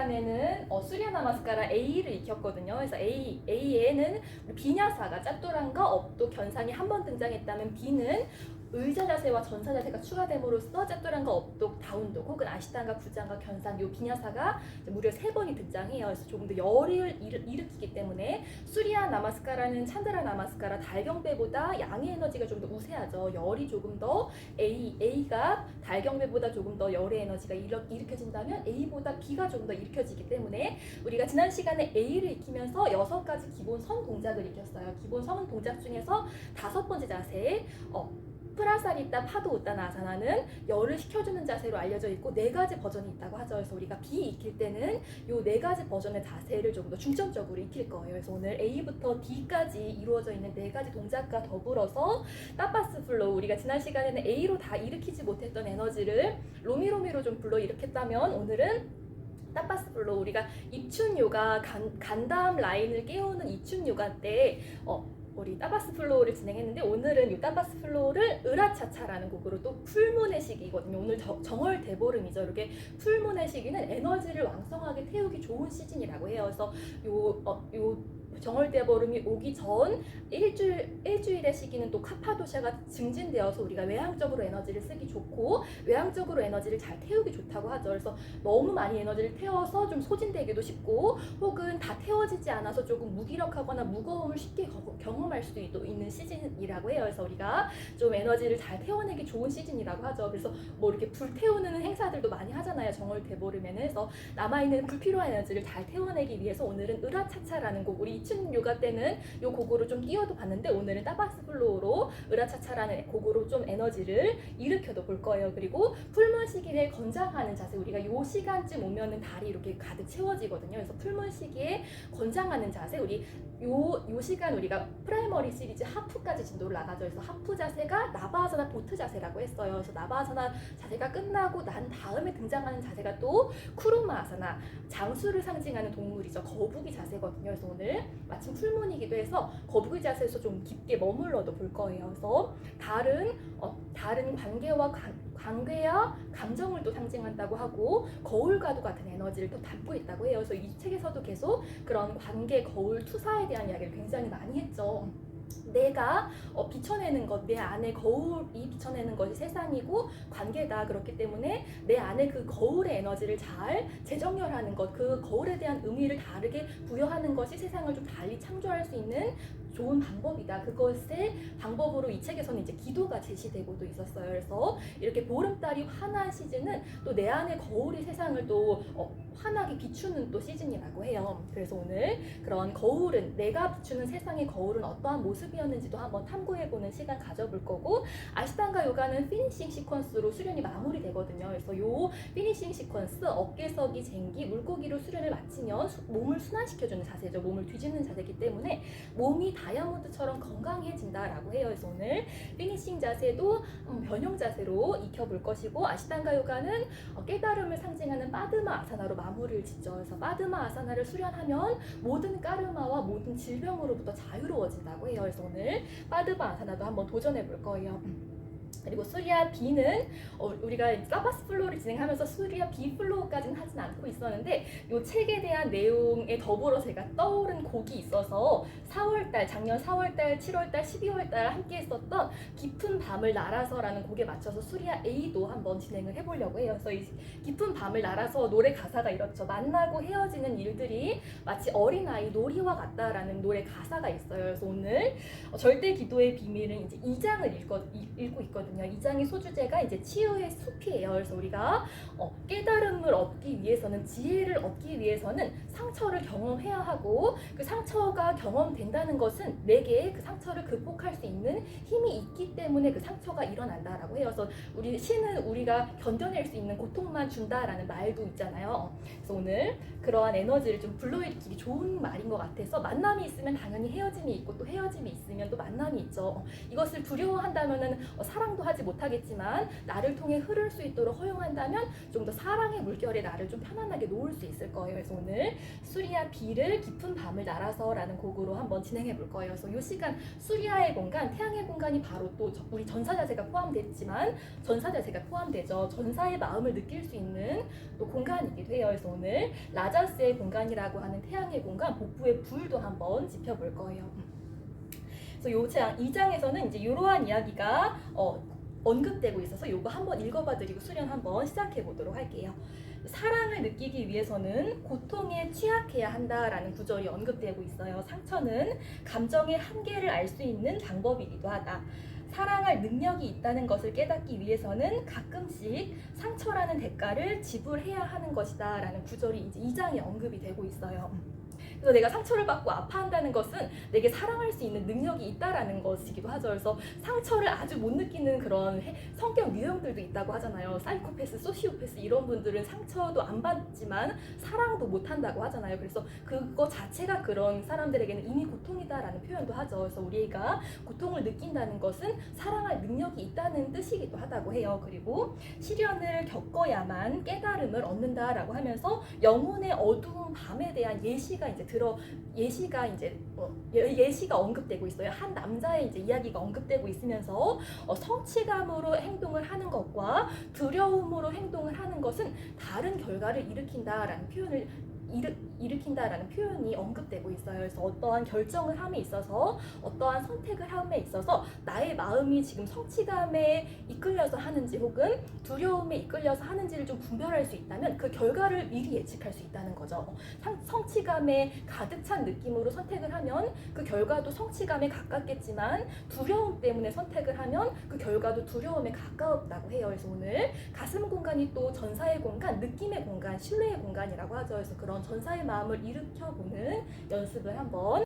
시간에는 수리아 나마스카라 A를 익혔거든요. 그래서 A에는 비냐사가 짭도란과 업도 견상이 한 번 등장했다면 B는 의자 자세와 전사 자세가 추가됨으로써 짭도란과 업독, 다운독 혹은 아시탄과 구장과 견상 요 비냐사가 무려 3번이 등장해요. 그래서 조금 더 열을 일으키기 때문에 수리아 나마스카라는 찬드라 나마스카라 달경배보다 양의 에너지가 좀 더 우세하죠. 열이 조금 더 A가 달경배보다 조금 더 열의 에너지가 일으켜진다면 A보다 B가 조금 더 일으켜지기 때문에 우리가 지난 시간에 A를 익히면서 6가지 기본 선 동작을 익혔어요. 기본 선 동작 중에서 5번째 자세 프라사리타 파도 우따나 아사나는 열을 식혀주는 자세로 알려져 있고 4가지 버전이 있다고 하죠. 그래서 우리가 B 익힐 때는 요 4가지 버전의 자세를 조금 더 중점적으로 익힐 거예요. 그래서 오늘 A부터 D까지 이루어져 있는 4가지 동작과 더불어서 타파스 플로우, 우리가 지난 시간에는 A로 다 일으키지 못했던 에너지를 로미로미로 좀 불러 일으켰다면 오늘은 타파스 플로우, 우리가 입춘 요가 간다음 라인을 깨우는 입춘 요가 때 우리 타파스 플로우를 진행했는데 오늘은 이 타파스 플로우를 으라차차라는 곡으로 또 풀문의 시기거든요. 오늘 정월 대보름이죠. 이렇게 풀문의 시기는 에너지를 왕성하게 태우기 좋은 시즌이라고 해요. 그래서 요 정월 대보름이 오기 전 일주일의 시기는 또 카파도샤가 증진되어서 우리가 외향적으로 에너지를 쓰기 좋고 외향적으로 에너지를 잘 태우기 좋다고 하죠. 그래서 너무 많이 에너지를 태워서 좀 소진되기도 쉽고 혹은 다 태워지지 않아서 조금 무기력하거나 무거움을 쉽게 경험할 수도 있는 시즌이라고 해요. 그래서 우리가 좀 에너지를 잘 태워내기 좋은 시즌이라고 하죠. 그래서 뭐 이렇게 불 태우는 행사들도 많이 하잖아요. 정월 대보름에는. 그래서 남아있는 불필요한 에너지를 잘 태워내기 위해서 오늘은 으라차차라는 곡, 우리 이춘 요가 때는 요 곡으로 좀 띄워도 봤는데 오늘은 타파스 플로우로 으라차차라는 곡으로 좀 에너지를 일으켜도 볼 거예요. 그리고 풀문 시기에 권장하는 자세, 우리가 요 시간쯤 오면은 달이 이렇게 가득 채워지거든요. 그래서 풀문 시기에 권장하는 자세, 우리 요 시간 우리가 프라이머리 시리즈 하프까지 진도를 나가죠. 그래서 하프 자세가 나바아사나 보트 자세라고 했어요. 그래서 나바아사나 자세가 끝나고 난 다음에 등장하는 자세가 또 쿠르마아사나, 장수를 상징하는 동물이죠. 거북이 자세거든요. 그래서 오늘 마침 풀문이기도 해서 거북이 자세에서 좀 깊게 머물러도 볼 거예요. 그래서 다른 관계와 감정을 또 상징한다고 하고 거울과도 같은 에너지를 또 담고 있다고 해요. 그래서 이 책에서도 계속 그런 관계, 거울, 투사에 대한 이야기를 굉장히 많이 했죠. 내가 비춰내는 것, 내 안에 거울이 비춰내는 것이 세상이고 관계다. 그렇기 때문에 내 안에 그 거울의 에너지를 잘 재정렬하는 것, 그 거울에 대한 의미를 다르게 부여하는 것이 세상을 좀 달리 창조할 수 있는 좋은 방법이다. 그것의 방법으로 이 책에서는 이제 기도가 제시되고도 있었어요. 그래서 이렇게 보름달이 환한 시즌은 또 내 안의 거울이 세상을 또 환하게 비추는 또 시즌이라고 해요. 그래서 오늘 그런 거울은, 내가 비추는 세상의 거울은 어떠한 모습이었는지도 한번 탐구해보는 시간 가져볼 거고, 아시탄가 요가는 피니싱 시퀀스로 수련이 마무리되거든요. 그래서 요 피니싱 시퀀스, 어깨서기, 쟁기, 물고기로 수련을 마치면 몸을 순환시켜주는 자세죠. 몸을 뒤집는 자세이기 때문에 몸이 다이아몬드처럼 건강해진다라고 해요. 그래서 오늘 피니싱 자세도 변형 자세로 익혀볼 것이고, 아시탄가 요가는 깨달음을 상징하는 파드마 아사나로 마무리를 짓죠. 그래서 파드마 아사나를 수련하면 모든 까르마와 모든 질병으로부터 자유로워진다고 해요. 그래서 오늘 파드마 아사나도 한번 도전해볼 거예요. 그리고 수리아 B는 우리가 타파스 플로우를 진행하면서 수리아 B 플로우까지는 하진 않고 있었는데 이 책에 대한 내용에 더불어 제가 떠오른 곡이 있어서 작년 4월달, 7월달, 12월달 함께 했었던 깊은 밤을 날아서라는 곡에 맞춰서 수리아 A도 한번 진행을 해보려고 해요. 그래서 이 깊은 밤을 날아서 노래 가사가 이렇죠. 만나고 헤어지는 일들이 마치 어린아이 놀이와 같다라는 노래 가사가 있어요. 그래서 오늘 절대 기도의 비밀은 이제 2장을 읽고 있거든요. 2장의 소주제가 이제 치유의 숲이에요. 그래서 우리가 깨달음을 얻기 위해서는, 지혜를 얻기 위해서는 상처를 경험해야 하고, 그 상처가 경험된다는 것은 내게 그 상처를 극복할 수 있는 힘이 있기 때문에 그 상처가 일어난다라고 해요. 그래서 우리 신은 우리가 견뎌낼 수 있는 고통만 준다라는 말도 있잖아요. 그래서 오늘 그러한 에너지를 좀 불러일으키기 좋은 말인 것 같아서, 만남이 있으면 당연히 헤어짐이 있고 또 헤어짐이 있으면 또 만남이 있죠. 이것을 두려워한다면은 사랑도 하지 못하겠지만 나를 통해 흐를 수 있도록 허용한다면 좀 더 사랑의 물결에 나를 좀 편안하게 놓을 수 있을 거예요. 그래서 오늘 수리아 B를 깊은 밤을 날아서 라는 곡으로 한번 진행해 볼 거예요. 그래서 이 시간 수리아의 공간, 태양의 공간이 바로 또 우리 전사자세가 포함됐지만 전사자세가 포함되죠. 전사의 마음을 느낄 수 있는 또 공간이기도 해요. 그래서 오늘 라자 아자스의 공간이라고 하는 태양의 공간, 복부의 불도 한번 짚어볼 거예요. 그래서 이 장에서는 이제 이러한 이야기가 언급되고 있어서 요거 한번 읽어봐드리고 수련 한번 시작해 보도록 할게요. 사랑을 느끼기 위해서는 고통에 취약해야 한다라는 구절이 언급되고 있어요. 상처는 감정의 한계를 알 수 있는 방법이기도 하다. 사랑할 능력이 있다는 것을 깨닫기 위해서는 가끔씩 상처라는 대가를 지불해야 하는 것이다 라는 구절이 이제 2장에 언급이 되고 있어요. 그래서 내가 상처를 받고 아파한다는 것은 내게 사랑할 수 있는 능력이 있다라는 것이기도 하죠. 그래서 상처를 아주 못 느끼는 그런 성격 유형들도 있다고 하잖아요. 사이코패스, 소시오패스 이런 분들은 상처도 안 받지만 사랑도 못 한다고 하잖아요. 그래서 그거 자체가 그런 사람들에게는 이미 고통이다라는 표현도 하죠. 그래서 우리가 고통을 느낀다는 것은 사랑할 능력이 있다는 뜻이기도 하다고 해요. 그리고 시련을 겪어야만 깨달음을 얻는다라고 하면서 영혼의 어두운 밤에 대한 예시가 언급되고 있어요. 한 남자의 이제 이야기가 언급되고 있으면서 성취감으로 행동을 하는 것과 두려움으로 행동을 하는 것은 다른 결과를 일으킨다라는 표현이 언급되고 있어요. 그래서 어떠한 결정을 함에 있어서 어떠한 선택을 함에 있어서 나의 마음이 지금 성취감에 이끌려서 하는지 혹은 두려움에 이끌려서 하는지를 좀 분별할 수 있다면 그 결과를 미리 예측할 수 있다는 거죠. 성취감에 가득 찬 느낌으로 선택을 하면 그 결과도 성취감에 가깝겠지만 두려움 때문에 선택을 하면 그 결과도 두려움에 가까웠다고 해요. 그래서 오늘 가슴 공간이 또 전사의 공간, 느낌의 공간, 신뢰의 공간이라고 하죠. 그래서 그런 전사의 마음을 일으켜보는 연습을 한번